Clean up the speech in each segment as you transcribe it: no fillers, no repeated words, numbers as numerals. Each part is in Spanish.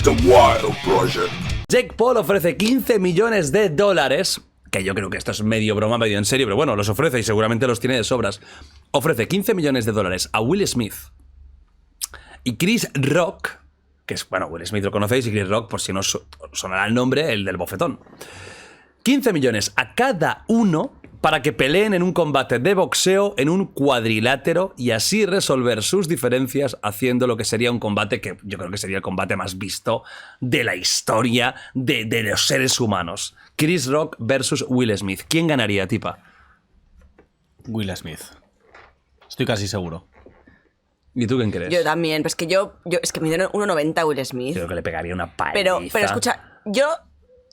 The Wild Project. Jake Paul ofrece $15 millones, que yo creo que esto es medio broma, medio en serio, pero bueno, los ofrece y seguramente los tiene de sobras. Ofrece $15 millones a Will Smith y Chris Rock, que es, bueno, Will Smith lo conocéis, y Chris Rock, por si no os sonará el nombre, el del bofetón. 15 millones a cada uno para que peleen en un combate de boxeo en un cuadrilátero y así resolver sus diferencias haciendo lo que sería un combate que yo creo que sería el combate más visto de la historia de los seres humanos. Chris Rock versus Will Smith. ¿Quién ganaría, tipa? Will Smith. Estoy casi seguro. ¿Y tú quién crees? Yo también, pues que yo es que me dieron 1,90 Will Smith. Creo que le pegaría una paliza. Pero escucha, yo,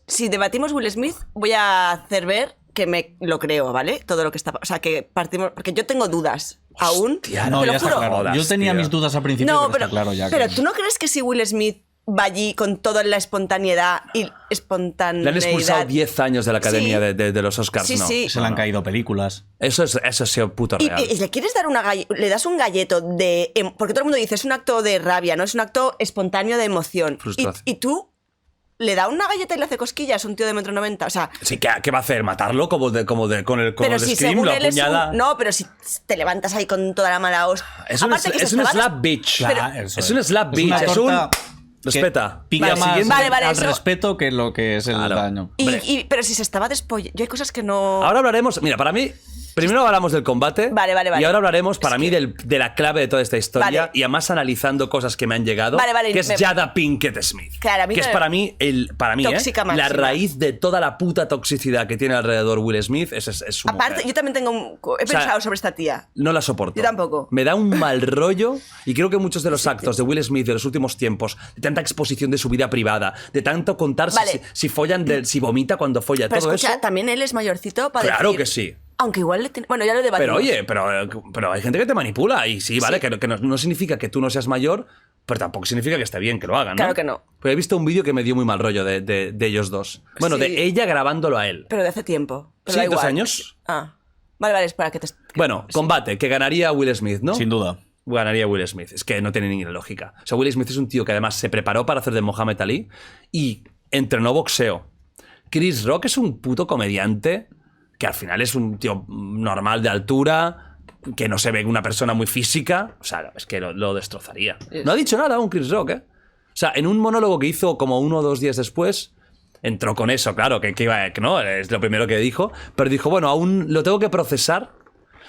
si debatimos Will Smith, voy a hacer ver que me lo creo, ¿vale? Todo lo que está... O sea, que partimos... Porque yo tengo dudas aún. Hostia, No, te lo ya está juro. claro. Yo tenía mis dudas al principio, No, pero está claro ya. Pero que... ¿tú no crees que si Will Smith va allí con toda la espontaneidad y Le han expulsado 10 años de la academia Sí. de los Oscars, Sí, ¿no? sí. Se le han caído películas. Eso es sido puto Y, real. y le quieres dar le das un galleto de... Porque todo el mundo dice, es un acto de rabia, no es un acto espontáneo de emoción. Frustración. Y tú le das una galleta y le hace cosquillas a un tío de 1,90 m. O sea... Sí, ¿qué va a hacer? ¿Matarlo? Con el Pero si Scream, según lo él es apuñala. No, pero si te levantas ahí con toda la mala hostia... Es un slap bitch. Claro, Es un slap bitch. una Es un... torta que Respeta. Pica Vale, más siguiente. Vale, al eso- respeto que lo que es el Claro. daño. Pero si se estaba despollando... Yo hay cosas que no... Ahora hablaremos... Mira, para mí... Primero hablamos del combate. Vale. Y ahora hablaremos, para mí, de la clave de toda esta historia. Vale. Y además analizando cosas que me han llegado. Vale, que es Jada Pinkett Smith. Claro, a mí que es me- para mí, Tóxica la máxima. raíz de toda la puta toxicidad que tiene alrededor Will Smith. Es su Aparte, mujer. yo también tengo... He sea, pensado sobre esta tía. No la soporto. Yo tampoco. Me da un mal rollo y creo que muchos de los actos de Will Smith de los últimos tiempos, de tanta exposición de su vida privada, de tanto contar Vale. si follan, si vomita cuando folla, Pero todo escucha, eso. también él es mayorcito para Claro decir... que sí. Aunque igual le tiene... Bueno, ya lo debatimos. Pero oye, pero hay gente que te manipula y sí, vale, Sí. que no significa que tú no seas mayor, pero tampoco significa que esté bien que lo hagan, ¿no? Claro que no. Pero he visto un vídeo que me dio muy mal rollo de ellos dos. Bueno, Sí. de ella grabándolo a él. Pero de hace tiempo. Pero Sí, da 2 igual. años. Ah. Vale, espera, que te... Bueno, combate, que ganaría Will Smith, ¿no? Sin duda. Ganaría Will Smith. Es que no tiene ni lógica. O sea, Will Smith es un tío que además se preparó para hacer de Muhammad Ali y entrenó boxeo. Chris Rock es un puto comediante que al final es un tío normal de altura, que no se ve una persona muy física. O sea, es que lo destrozaría. No ha dicho nada aún Chris Rock, ¿eh? O sea, en un monólogo que hizo como 1 o 2 días después, entró con eso, claro, que no, es lo primero que dijo, pero dijo, bueno, aún lo tengo que procesar.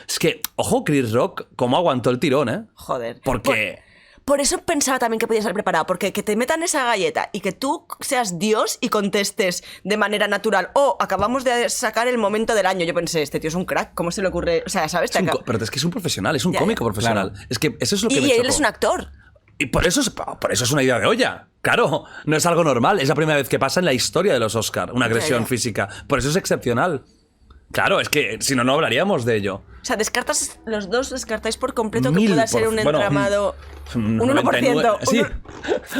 Es que, ojo, Chris Rock, cómo aguantó el tirón, ¿eh? Joder. Porque... Por eso pensaba también que podías haber preparado, porque que te metan esa galleta y que tú seas Dios y contestes de manera natural. Acabamos de sacar el momento del año. Yo pensé, este tío es un crack, ¿cómo se le ocurre? O sea, ¿sabes? pero es que es un profesional, es un Ya, cómico ya. profesional. Claro. Es que eso es lo que Y me él chocó. es un actor. Y por eso es una idea de olla. Claro, no es algo normal. Es la primera vez que pasa en la historia de los Oscar una agresión Ya. física. Por eso es excepcional. Claro, es que si no, no hablaríamos de ello. O sea, los dos descartáis por completo que 1000%, pueda ser un bueno, entramado... un 99, 1%. Sí,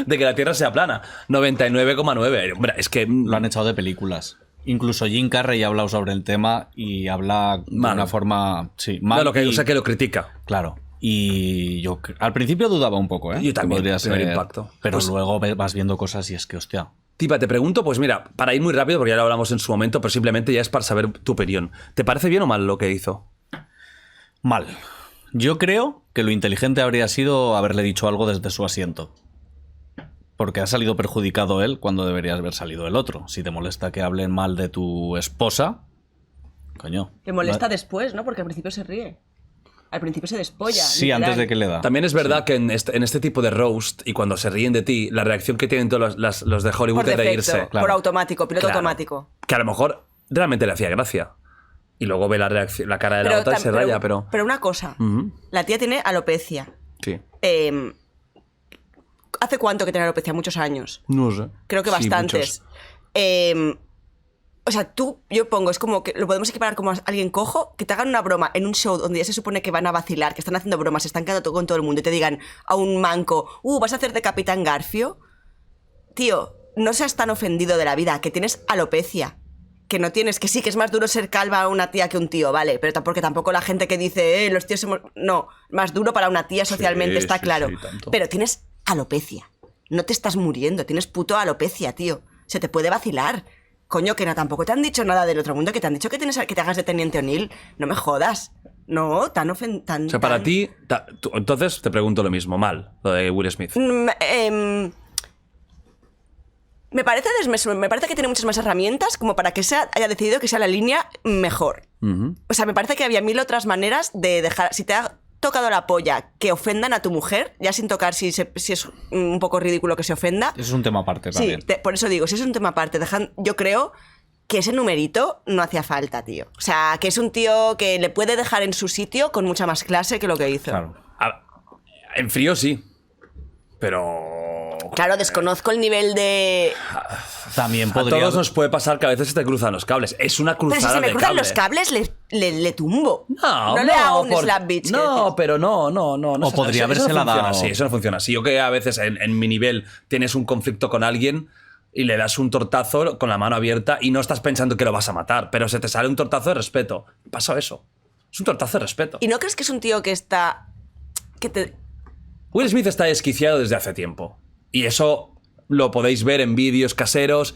de que la Tierra sea plana. 99,9. Hombre, es que... Lo han echado de películas. Incluso Jim Carrey ha hablado sobre el tema y habla de Mal. una forma... Sí, No, mal. o sea, que lo critica. Claro. Y yo al principio dudaba un poco, ¿eh? Yo también, Que podría primer ser, impacto. Pero Pues- luego vas viendo cosas y es que, hostia... Tipa, te pregunto, pues mira, para ir muy rápido, porque ya lo hablamos en su momento, pero simplemente ya es para saber tu opinión. ¿Te parece bien o mal lo que hizo? Mal. Yo creo que lo inteligente habría sido haberle dicho algo desde su asiento. Porque ha salido perjudicado él cuando debería haber salido el otro. Si te molesta que hablen mal de tu esposa, coño. Le molesta después, ¿no? Porque al principio se ríe. Al principio se despolla. Sí, literal. antes de que le da. También es verdad que en este tipo de roast, y cuando se ríen de ti, la reacción que tienen todos los de Hollywood Por es defecto, reírse. claro. por automático, piloto Claro. automático. Que a lo mejor realmente le hacía gracia. Y luego ve la reacción, la cara de la otra y se raya, pero... Pero una cosa, Ujú. la tía tiene alopecia. Sí. ¿Hace cuánto que tiene alopecia? Muchos años. No sé. Creo que Sí, bastantes. O sea, yo pongo, es como que lo podemos equiparar como a alguien cojo, que te hagan una broma en un show donde ya se supone que van a vacilar, que están haciendo bromas, se están quedando con todo el mundo y te digan a un manco, vas a hacer de Capitán Garfio. Tío, no seas tan ofendido de la vida, que tienes alopecia. Que no tienes, que sí, que es más duro ser calva una tía que un tío, vale, pero porque tampoco la gente que dice, los tíos somos... No, más duro para una tía socialmente, está sí, claro. sí, tanto. Pero tienes alopecia. No te estás muriendo, tienes puto alopecia, tío. Se te puede vacilar. Coño, que no, tampoco te han dicho nada del otro mundo, que te han dicho que te hagas de Teniente O'Neill. No me jodas. No, tan O sea, para ti... entonces te pregunto lo mismo, mal, lo de Will Smith. Me parece que tiene muchas más herramientas como para que haya decidido que sea la línea mejor. O sea, me parece que había mil otras maneras de dejar... Si te ha tocado la polla que ofendan a tu mujer, ya sin tocar si es un poco ridículo que se ofenda... Eso es un tema aparte Sí, también. por eso digo, si es un tema aparte, yo creo que ese numerito no hacía falta, tío. O sea, que es un tío que le puede dejar en su sitio con mucha más clase que lo que hizo. Claro. En frío sí, pero... Claro, desconozco el nivel de... También A podría... todos nos puede pasar que a veces se te cruzan los cables. Es una Pero cruzada si se me de cruzan cable. los cables, le tumbo. No, le hago un slap bitch. No, pero no. O podría eso habérsela no funciona dado. así, eso no funciona así. Yo que a veces en mi nivel tienes un conflicto con alguien y le das un tortazo con la mano abierta y no estás pensando que lo vas a matar, pero se te sale un tortazo de respeto. Pasa eso. Es un tortazo de respeto. ¿Y no crees que es un tío que está... Will Smith está desquiciado desde hace tiempo. Y eso lo podéis ver en vídeos caseros.